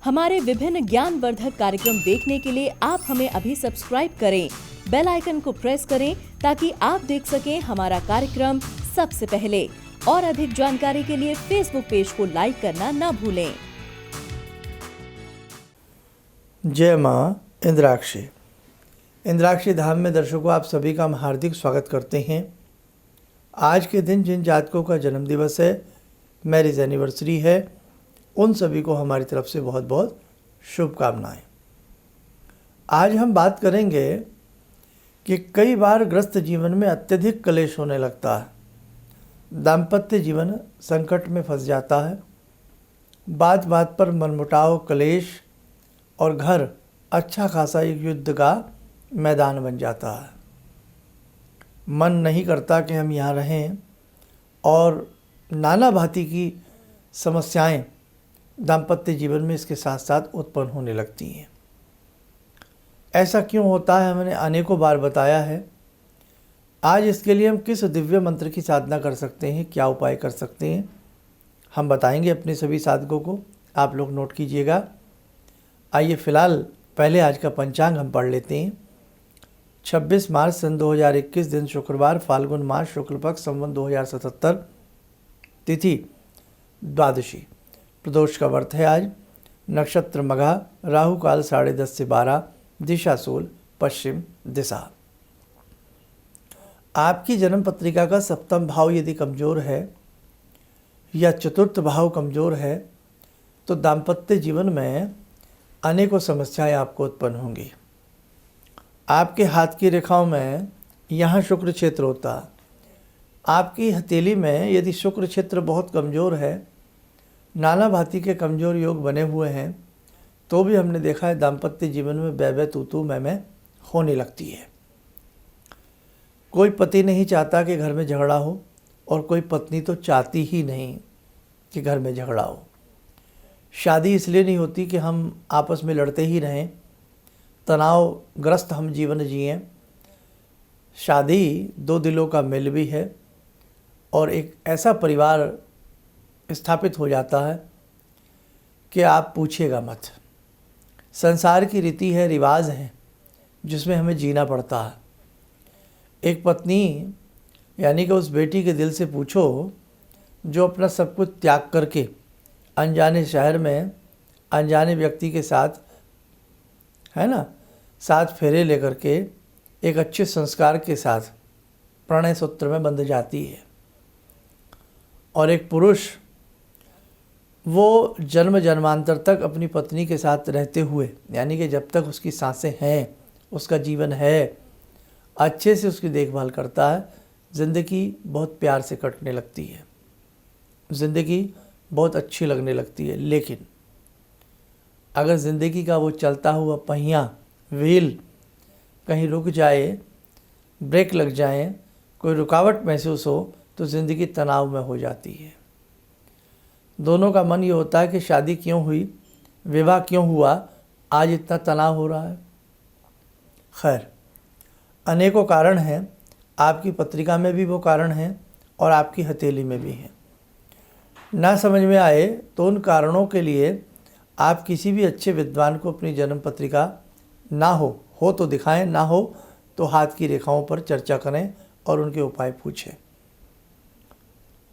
हमारे विभिन्न ज्ञानवर्धक कार्यक्रम देखने के लिए आप हमें अभी सब्सक्राइब करें, बेल आइकन को प्रेस करें ताकि आप देख सकें हमारा कार्यक्रम सबसे पहले। और अधिक जानकारी के लिए फेसबुक पेज को लाइक करना न भूलें। जय माँ इंद्राक्षी। इंद्राक्षी धाम में दर्शकों आप सभी का हम हार्दिक स्वागत करते हैं। आज के दिन जिन जातकों का जन्म दिवस है, मैरिज एनिवर्सरी है, उन सभी को हमारी तरफ से बहुत बहुत शुभकामनाएं। आज हम बात करेंगे कि कई बार ग्रस्त जीवन में अत्यधिक क्लेश होने लगता है, दाम्पत्य जीवन संकट में फंस जाता है, बात बात पर मनमुटाव, क्लेश और घर अच्छा खासा एक युद्ध का मैदान बन जाता है। मन नहीं करता कि हम यहाँ रहें और नाना भांति की समस्याएं दाम्पत्य जीवन में इसके साथ साथ उत्पन्न होने लगती हैं। ऐसा क्यों होता है हमने अनेकों बार बताया है। आज इसके लिए हम किस दिव्य मंत्र की साधना कर सकते हैं, क्या उपाय कर सकते हैं, हम बताएंगे अपने सभी साधकों को। आप लोग नोट कीजिएगा। आइए फ़िलहाल पहले आज का पंचांग हम पढ़ लेते हैं। 26 मार्च सन 2021 दिन शुक्रवार, फाल्गुन मास शुक्ल पक्ष, संवत 2077, तिथि द्वादशी, प्रदोष का व्रत है आज, नक्षत्र मघा, राहु काल 10:30 से 12, दिशा सूल पश्चिम दिशा। आपकी जन्म पत्रिका का सप्तम भाव यदि कमज़ोर है या चतुर्थ भाव कमज़ोर है तो दाम्पत्य जीवन में अनेकों समस्याएं आपको उत्पन्न होंगी। आपके हाथ की रेखाओं में यहाँ शुक्र क्षेत्र होता है। आपकी हथेली में यदि शुक्र क्षेत्र बहुत कमज़ोर है, नाना भांति के कमज़ोर योग बने हुए हैं, तो भी हमने देखा है दाम्पत्य जीवन में बै तू तू मैं होने लगती है। कोई पति नहीं चाहता कि घर में झगड़ा हो और कोई पत्नी तो चाहती ही नहीं कि घर में झगड़ा हो। शादी इसलिए नहीं होती कि हम आपस में लड़ते ही रहें, तनावग्रस्त हम जीवन जिएं। शादी दो दिलों का मेल भी है और एक ऐसा परिवार स्थापित हो जाता है कि आप पूछिएगा मत। संसार की रीति है, रिवाज है, जिसमें हमें जीना पड़ता है। एक पत्नी यानी कि उस बेटी के दिल से पूछो जो अपना सब कुछ त्याग करके अनजाने शहर में अनजाने व्यक्ति के साथ, है ना, साथ फेरे लेकर के एक अच्छे संस्कार के साथ प्रणय सूत्र में बंध जाती है। और एक पुरुष वो जन्म जन्मांतर तक अपनी पत्नी के साथ रहते हुए, यानी कि जब तक उसकी सांसें हैं, उसका जीवन है, अच्छे से उसकी देखभाल करता है। ज़िंदगी बहुत प्यार से कटने लगती है, ज़िंदगी बहुत अच्छी लगने लगती है। लेकिन अगर ज़िंदगी का वो चलता हुआ पहिया, व्हील कहीं रुक जाए, ब्रेक लग जाए, कोई रुकावट महसूस हो, तो ज़िंदगी तनाव में हो जाती है। दोनों का मन ये होता है कि शादी क्यों हुई, विवाह क्यों हुआ, आज इतना तनाव हो रहा है। खैर, अनेकों कारण हैं। आपकी पत्रिका में भी वो कारण हैं और आपकी हथेली में भी हैं। ना समझ में आए तो उन कारणों के लिए आप किसी भी अच्छे विद्वान को अपनी जन्म पत्रिका ना हो तो दिखाएं, ना हो तो हाथ की रेखाओं पर चर्चा करें और उनके उपाय पूछें।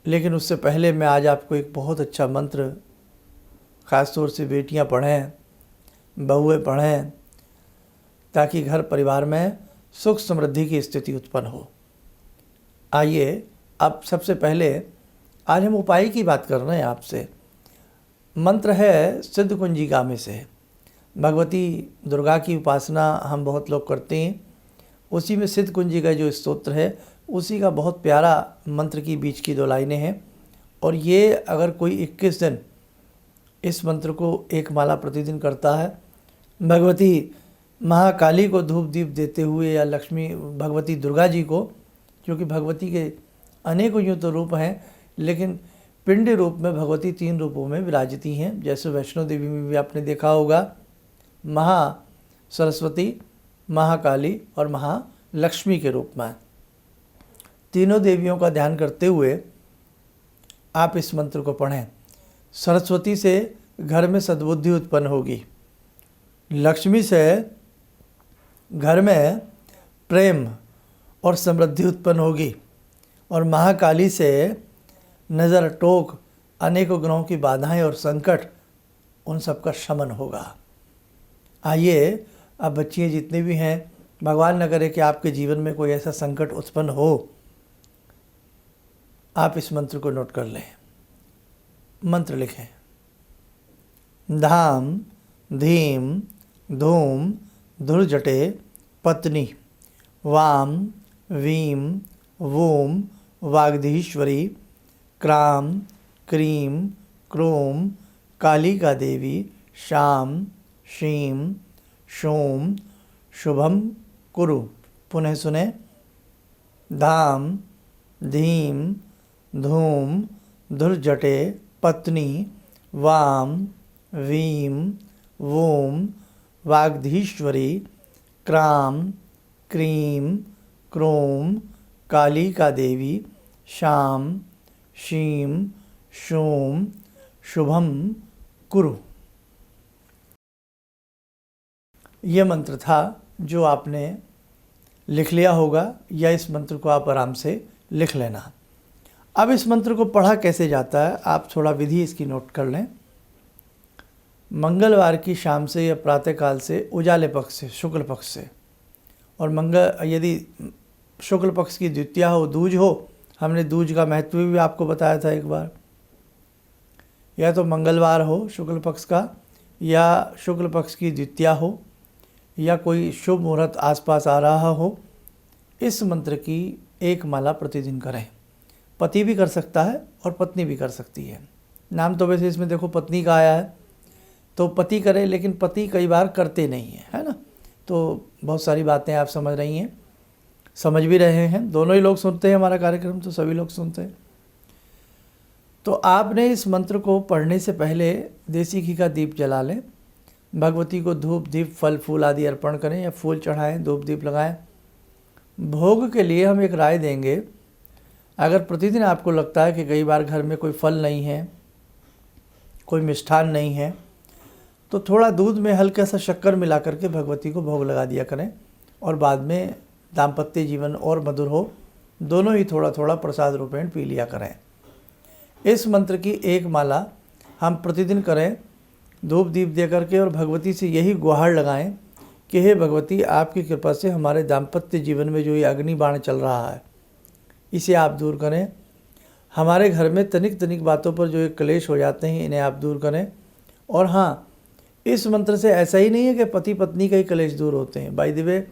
लेकिन उससे पहले मैं आज आपको एक बहुत अच्छा मंत्र, ख़ास तौर से बेटियां पढ़ें, बहुएं पढ़ें, ताकि घर परिवार में सुख समृद्धि की स्थिति उत्पन्न हो। आइए अब सबसे पहले आज हम उपाय की बात कर रहे हैं आपसे। मंत्र है सिद्ध कुंजिका में से। भगवती दुर्गा की उपासना हम बहुत लोग करते हैं, उसी में सिद्ध कुंजिका जो स्तोत्र है उसी का बहुत प्यारा मंत्र की बीच की 2 लाइनें हैं। और ये अगर कोई 21 दिन इस मंत्र को एक माला प्रतिदिन करता है, भगवती महाकाली को धूप दीप देते हुए, या लक्ष्मी भगवती दुर्गा जी को, क्योंकि भगवती के अनेकों यूँ तो रूप हैं, लेकिन पिंड रूप में भगवती 3 रूपों में विराजती हैं। जैसे वैष्णो देवी में भी आपने देखा होगा, महा सरस्वती, महाकाली और महालक्ष्मी के रूप में। तीनों देवियों का ध्यान करते हुए आप इस मंत्र को पढ़ें। सरस्वती से घर में सद्बुद्धि उत्पन्न होगी। लक्ष्मी से घर में प्रेम और समृद्धि उत्पन्न होगी और महाकाली से नज़र टोक अनेकों ग्रहों की बाधाएं और संकट उन सब का शमन होगा। आइए अब बच्चियाँ जितनी भी हैं, भगवान न करे कि आपके जीवन में कोई ऐसा संकट उत्पन्न हो। आप इस मंत्र को नोट कर लें। मंत्र लिखें। धाम धीम धूम धुर्जटे पत्नी वाम वीम वूम वाग्धीश्वरी क्राम क्रीम क्रोम कालिका देवी शाम शीम शोम शुभम कुरु। पुनः सुने। धाम धीम धूम धुर्जटे पत्नी वाम वीम वूम वाग्धीश्वरी क्राम क्रीम क्रोम कालिका देवी शाम शीम शोम शुभम कुरु। ये मंत्र था जो आपने लिख लिया होगा, या इस मंत्र को आप आराम से लिख लेना। अब इस मंत्र को पढ़ा कैसे जाता है, आप थोड़ा विधि इसकी नोट कर लें। मंगलवार की शाम से या प्रातःकाल से उजाले पक्ष से, शुक्ल पक्ष से, और यदि शुक्ल पक्ष की द्वितीया हो, दूज हो, हमने दूज का महत्व भी आपको बताया था एक बार। या तो मंगलवार हो शुक्ल पक्ष का, या शुक्ल पक्ष की द्वितीया हो, या कोई शुभ मुहूर्त आसपास आ रहा हो, इस मंत्र की एक माला प्रतिदिन करें। पति भी कर सकता है और पत्नी भी कर सकती है। नाम तो वैसे इसमें देखो पत्नी का आया है, तो पति करे, लेकिन पति कई बार करते नहीं हैं, है ना। तो बहुत सारी बातें आप समझ रही हैं, समझ भी रहे हैं। दोनों ही लोग सुनते हैं हमारा कार्यक्रम, तो सभी लोग सुनते हैं। तो आपने इस मंत्र को पढ़ने से पहले देसी घी का दीप जला लें, भगवती को धूप दीप फल फूल आदि अर्पण करें, या फूल चढ़ाएं, धूप दीप लगाएं। भोग के लिए हम एक राय देंगे, अगर प्रतिदिन आपको लगता है कि कई बार घर में कोई फल नहीं है, कोई मिष्ठान नहीं है, तो थोड़ा दूध में हल्का सा शक्कर मिला करके भगवती को भोग लगा दिया करें, और बाद में दाम्पत्य जीवन और मधुर हो, दोनों ही थोड़ा थोड़ा प्रसाद रूपेण पी लिया करें। इस मंत्र की एक माला हम प्रतिदिन करें, धूप दीप दे करके, और भगवती से यही गुहार लगाएं कि हे भगवती, आपकी कृपा से हमारे दाम्पत्य जीवन में जो ये अग्नि बाण चल रहा है, इसे आप दूर करें। हमारे घर में तनिक तनिक बातों पर जो एक क्लेश हो जाते हैं, इन्हें आप दूर करें। और हाँ, इस मंत्र से ऐसा ही नहीं है कि पति पत्नी का ही क्लेश दूर होते हैं। बाय द वे,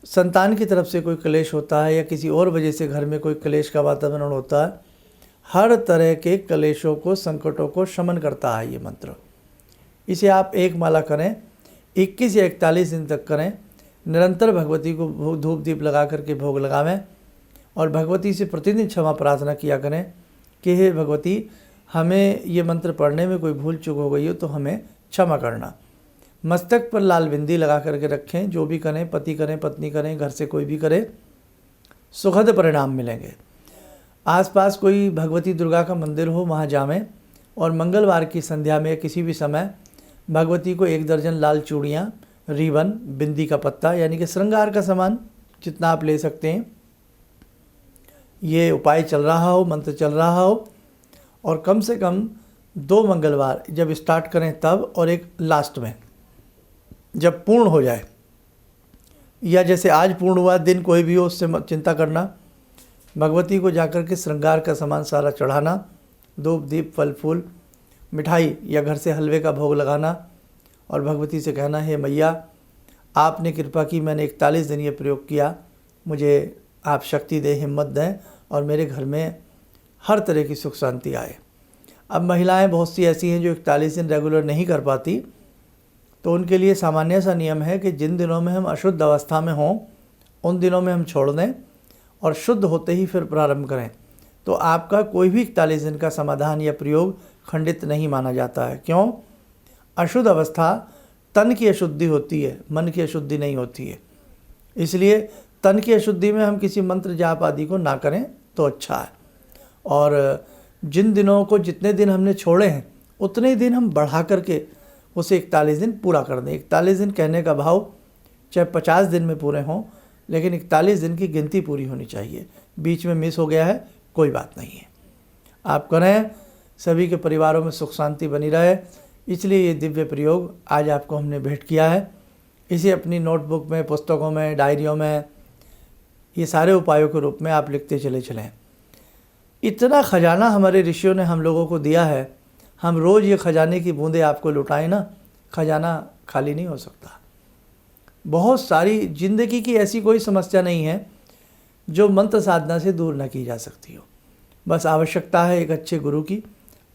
संतान की तरफ से कोई क्लेश होता है, या किसी और वजह से घर में कोई क्लेश का वातावरण होता है, हर तरह के क्लेशों को, संकटों को शमन करता है ये मंत्र। इसे आप एक माला करें, 21 या 41 दिन तक करें। निरंतर भगवती को धूप दीप लगा करके भोग लगावें, और भगवती से प्रतिदिन क्षमा प्रार्थना किया करें कि हे भगवती, हमें ये मंत्र पढ़ने में कोई भूल चूक हो गई हो तो हमें क्षमा करना। मस्तक पर लाल बिंदी लगा करके रखें। जो भी करें, पति करें, पत्नी करें, घर से कोई भी करे, सुखद परिणाम मिलेंगे। आसपास कोई भगवती दुर्गा का मंदिर हो, वहाँ जावें, और मंगलवार की संध्या में किसी भी समय भगवती को 1 दर्जन लाल चूड़ियाँ, रिबन, बिंदी का पत्ता, यानी कि श्रृंगार का सामान जितना आप ले सकते हैं, ये उपाय चल रहा हो, मंत्र चल रहा हो, और कम से कम 2 मंगलवार जब स्टार्ट करें तब, और एक लास्ट में जब पूर्ण हो जाए, या जैसे आज पूर्ण हुआ दिन कोई भी हो, उससे मत चिंता करना। भगवती को जाकर के श्रृंगार का सामान सारा चढ़ाना, धूप दीप फल फूल मिठाई या घर से हलवे का भोग लगाना, और भगवती से कहना, हे मैया, आपने कृपा की, मैंने 41 दिन ये प्रयोग किया, मुझे आप शक्ति दें, हिम्मत दें, और मेरे घर में हर तरह की सुख शांति आए। अब महिलाएं बहुत सी ऐसी हैं जो 41 दिन रेगुलर नहीं कर पाती, तो उनके लिए सामान्य सा नियम है कि जिन दिनों में हम अशुद्ध अवस्था में हों, उन दिनों में हम छोड़ दें, और शुद्ध होते ही फिर प्रारंभ करें। तो आपका कोई भी 41 दिन का समाधान या प्रयोग खंडित नहीं माना जाता है। क्यों? अशुद्ध अवस्था तन की अशुद्धि होती है, मन की अशुद्धि नहीं होती है। इसलिए तन की अशुद्धि में हम किसी मंत्र जाप आदि को ना करें तो अच्छा है। और जिन दिनों को, जितने दिन हमने छोड़े हैं, उतने ही दिन हम बढ़ा करके उसे 41 दिन पूरा कर दें। 41 दिन कहने का भाव चाहे 50 दिन में पूरे हों, लेकिन 41 दिन की गिनती पूरी होनी चाहिए। बीच में मिस हो गया है कोई बात नहीं है, आप करें, सभी के परिवारों में सुख शांति बनी रहे। इसलिए ये दिव्य प्रयोग आज आपको हमने भेंट किया है। इसे अपनी नोटबुक में, पुस्तकों में, डायरियों में ये सारे उपायों के रूप में आप लिखते चले चलें। इतना खजाना हमारे ऋषियों ने हम लोगों को दिया है, हम रोज़ ये खजाने की बूंदें आपको लुटाएं ना, खजाना खाली नहीं हो सकता। बहुत सारी जिंदगी की ऐसी कोई समस्या नहीं है जो मंत्र साधना से दूर न की जा सकती हो। बस आवश्यकता है एक अच्छे गुरु की,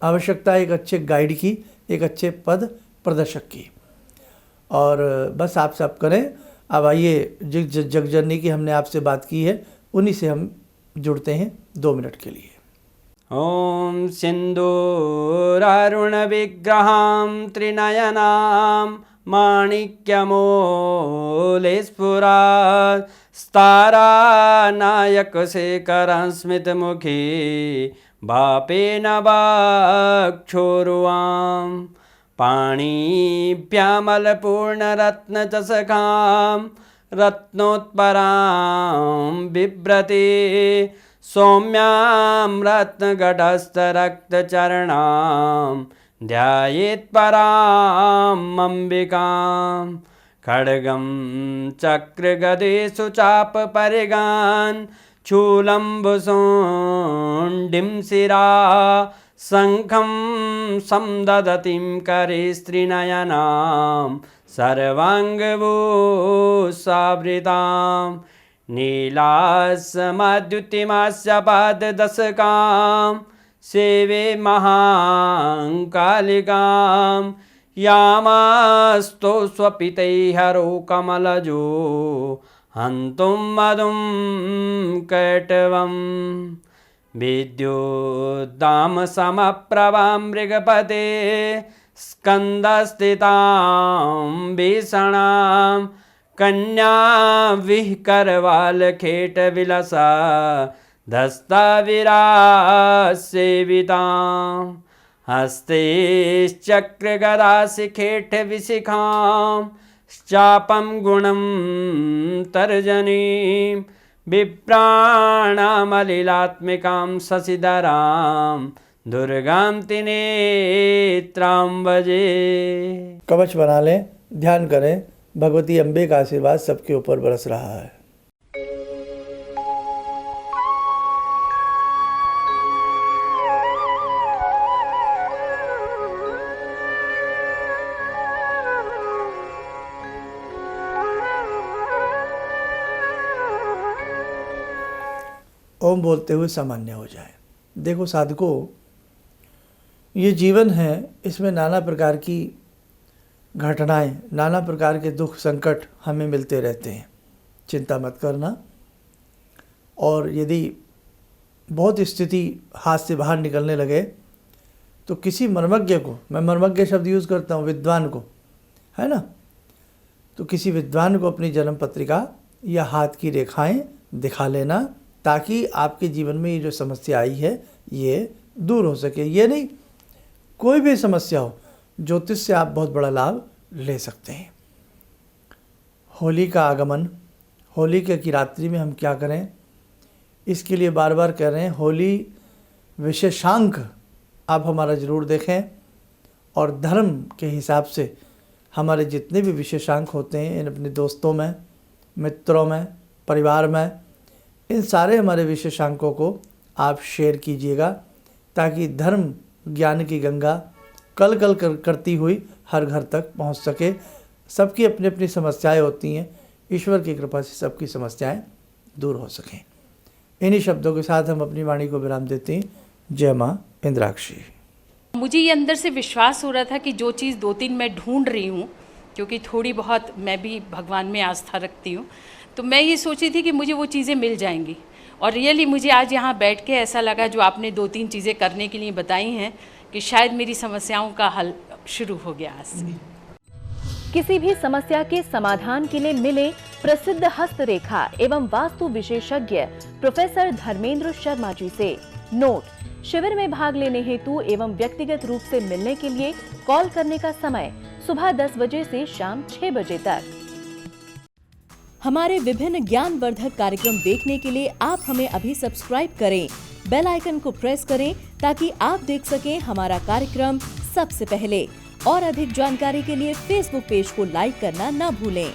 आवश्यकता है एक अच्छे गाइड की, एक अच्छे पद प्रदर्शक की। और बस आप सब करें। अब आइए, जगजननी की हमने आपसे बात की है, उन्हीं से हम जुड़ते हैं 2 मिनट के लिए। ॐ सिन्दूरारुणविग्रहां त्रिनयनां माणिक्यमूलस्फुरात् स्तारानायकशेखरं स्मितमुखी भापेन वाक्षोरुवां पाणिभ्यामलपूर्णरत्नचषकां रत्नोत्परां बिभ्रति सौम्यां रत्नघटस्थरक्तचरणां ध्यायेत्परामम्बिकां खड्गं चक्रगदेषु चापपरिगान् शूलम्बुशोण्डिं शिरा शङ्खं संदधतीं करे स्त्रीनयनां सर्वाङ्गभूषावृतां नीलास्मद्युतिमास्य पाददशकां सेवे महाकालिकां यामास्तो स्वपितैहरो कमलजो हन्तुं मधुं कैटवम् विद्युद्दामसमप्रभां मृगपते स्कन्दस्थितां भीषणां कन्या विहकरवालखेटविलसा धस्ताविरासेवितां हस्तैश्चक्रगदाशिखेटविशिखां चापं गुणं तर्जनीं विप्राणामलिलात्मिकां शशिधरां दुर्गां त्रिनेत्रां भजे। कवच बना लें, ध्यान करें, भगवती अम्बे का आशीर्वाद सबके ऊपर बरस रहा है। ओम बोलते हुए सामान्य हो जाए। देखो साधकों, ये जीवन है, इसमें नाना प्रकार की घटनाएं, नाना प्रकार के दुख संकट हमें मिलते रहते हैं। चिंता मत करना। और यदि बहुत स्थिति हाथ से बाहर निकलने लगे तो किसी मर्मज्ञ को, मैं मर्मज्ञ शब्द यूज़ करता हूँ, विद्वान को, है ना, तो किसी विद्वान को अपनी जन्म पत्रिका या हाथ की रेखाएं दिखा लेना, ताकि आपके जीवन में ये जो समस्या आई है ये दूर हो सके। ये नहीं, कोई भी समस्या हो, ज्योतिष से आप बहुत बड़ा लाभ ले सकते हैं। होली का आगमन, होली की रात्रि में हम क्या करें, इसके लिए बार बार कह रहे हैं, होली विशेषांक आप हमारा ज़रूर देखें। और धर्म के हिसाब से हमारे जितने भी विशेषांक होते हैं, इन अपने दोस्तों में, मित्रों में, परिवार में, इन सारे हमारे विशेषांकों को आप शेयर कीजिएगा, ताकि धर्म ज्ञान की गंगा कल कल करती हुई हर घर तक पहुंच सके। सबकी अपनी अपनी समस्याएं होती हैं, ईश्वर की कृपा से सबकी समस्याएं दूर हो सकें। इन्हीं शब्दों के साथ हम अपनी वाणी को विराम देते हैं। जय माँ इंद्राक्षी। मुझे ये अंदर से विश्वास हो रहा था कि जो चीज़ 2-3 मैं ढूंढ रही हूँ, क्योंकि थोड़ी बहुत मैं भी भगवान में आस्था रखती हूँ, तो मैं ये सोची थी कि मुझे वो चीज़ें मिल जाएंगी। और रियली मुझे आज यहाँ बैठ के ऐसा लगा, जो आपने 2-3 चीज़ें करने के लिए बताई हैं, कि शायद मेरी समस्याओं का हल शुरू हो गया आज से। किसी भी समस्या के समाधान के लिए मिले प्रसिद्ध हस्तरेखा एवं वास्तु विशेषज्ञ प्रोफेसर धर्मेंद्र शर्मा जी से। नोट, शिविर में भाग लेने हेतु एवं व्यक्तिगत रूप से मिलने के लिए कॉल करने का समय सुबह 10 बजे से शाम 6 बजे तक। हमारे विभिन्न ज्ञानवर्धक कार्यक्रम देखने के लिए आप हमें अभी सब्सक्राइब करें, बेल आइकन को प्रेस करें ताकि आप देख सकें हमारा कार्यक्रम सबसे पहले। और अधिक जानकारी के लिए फेसबुक पेज को लाइक करना न भूलें।